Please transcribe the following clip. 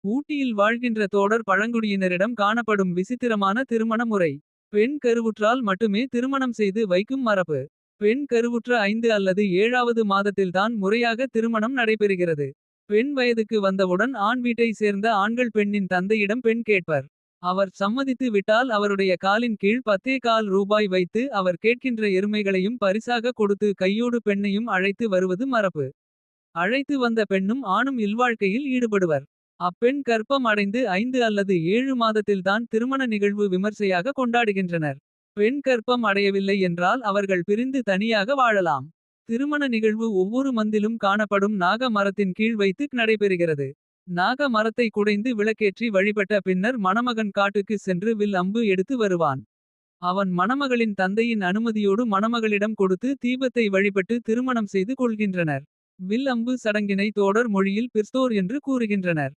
ஊட்டியில் வாழ்கின்ற தோடர் பழங்குடியினரிடம் காணப்படும் விசித்திரமான திருமண முறை. பெண் கருவுற்றால் மட்டுமே திருமணம் செய்து வைக்கும் மரபு. பெண் கருவுற்ற 5 அல்லது 7வது மாதத்தில்தான் முறையாக திருமணம் நடைபெறுகிறது. பெண் வயதுக்கு வந்தவுடன் ஆண் வீட்டை சேர்ந்த ஆண்கள் பெண்ணின் தந்தையிடம் பெண் கேட்பர். அவர் சம்மதித்து விட்டால் அவருடைய காலின் கீழ் 10,4 ரூபாய் வைத்து அவர் கேட்கின்ற எருமைகளையும் பரிசாக கொடுத்து கையோடு பெண்ணையும் அழைத்து வருவது மரபு. அழைத்து வந்த பெண்ணும் ஆணும் இல்வாழ்க்கையில் ஈடுபடுவர். அப்பெண் கர்ப்பம் அடைந்து 5 அல்லது 7 மாதத்தில்தான் திருமண நிகழ்வு விமர்சையாக கொண்டாடுகின்றனர். பெண் கர்ப்பம் அடையவில்லை என்றால் அவர்கள் பிரிந்து தனியாக வாழலாம். திருமண நிகழ்வு ஒவ்வொரு மந்திலும் காணப்படும் நாக மரத்தின் கீழ் வைத்து நடைபெறுகிறது. நாக மரத்தை குடைந்து விளக்கேற்றி வழிபட்ட பின்னர் மணமகன் காட்டுக்கு சென்று வில் அம்பு எடுத்து வருவான். அவன் மணமகளின் தந்தையின் அனுமதியோடு மணமகளிடம் கொடுத்து தீபத்தை வழிபட்டு திருமணம் செய்து கொள்கின்றனர். வில் அம்பு சடங்கினை தோடர் மொழியில் பிர்ஸ்தோர் என்று கூறுகின்றனர்.